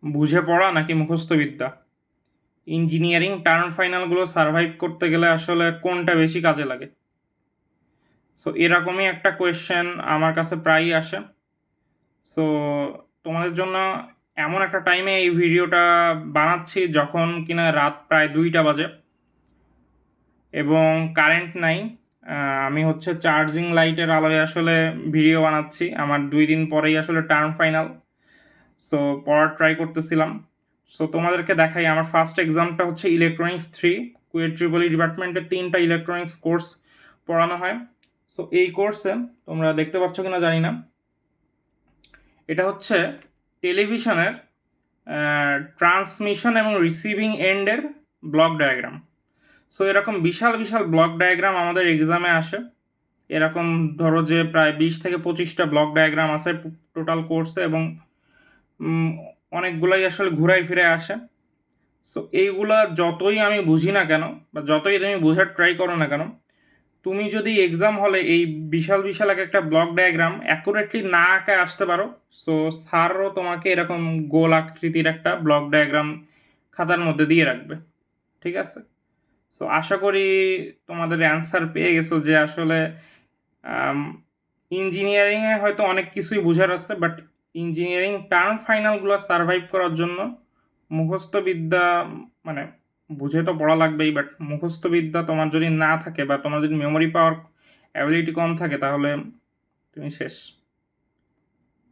বুঝে পড়া নাকি মুখস্থ বিদ্যা? ইঞ্জিনিয়ারিং টার্ম ফাইনালগুলো সার্ভাইভ করতে গেলে আসলে কোনটা বেশি কাজে লাগে? সো এরকমই একটা কোয়েশ্চেন আমার কাছে প্রায়ই আসে। সো তোমাদের জন্য এমন একটা টাইমে এই ভিডিওটা বানাচ্ছি যখন কিনা রাত প্রায় 2টা বাজে এবং কারেন্ট নাই। আমি হচ্ছে চার্জিং লাইটের আলোয় আসলে ভিডিও বানাচ্ছি। আমার 2 দিন পরেই আসলে টার্ম ফাইনাল। সো পড়ার ট্রাই করতেছিলাম। সো তোমাদেরকে দেখাই, আমার ফার্স্ট এক্সামটা হচ্ছে ইলেকট্রনিক্স 3, কুয়েট ট্রিপলি ডিপার্টমেন্টের 3টা ইলেকট্রনিক্স কোর্স পড়ানো হয়। সো এই কোর্সে তোমরা দেখতে পাচ্ছ কিনা জানি না, এটা হচ্ছে টেলিভিশনের ট্রান্সমিশন এবং রিসিভিং এন্ডের ব্লক ডায়াগ্রাম। সো এরকম বিশাল বিশাল ব্লক ডায়াগ্রাম আমাদের এক্সামে আসে। এরকম ধরো যে প্রায় 20 থেকে 25টা ব্লক ডায়াগ্রাম আছে টোটাল কোর্সে এবং অনেকগুলাই আসলে ঘুরাই ফিরে আসে। সো এইগুলা যতই আমি বুঝি না কেন বা যতই তুমি বোঝার ট্রাই করো না কেন, তুমি যদি এক্সাম হলে এই বিশাল বিশাল এক একটা ব্লক ডায়াগ্রাম অ্যাকুরেটলি না আঁকে আসতে পারো, সো স্যারও তোমাকে এরকম গোল আকৃতির একটা ব্লক ডায়াগ্রাম খাতার মধ্যে দিয়ে রাখবে। ঠিক আছে? সো আশা করি তোমাদের অ্যান্সার পেয়ে গেছো যে আসলে ইঞ্জিনিয়ারিংয়ে হয়তো অনেক কিছুই বোঝার আছে, বাট ইঞ্জিনিয়ারিং টার্ম ফাইনালগুলো সার্ভাইভ করার জন্য মুখস্থ বিদ্যা মানে বুঝে তো পড়া লাগবেই, বাট মুখস্থ বিদ্যা তোমার যদি না থাকে বা তোমার যদি মেমোরি পাওয়ার অ্যাবিলিটি কম থাকে তাহলে তুমি শেষ।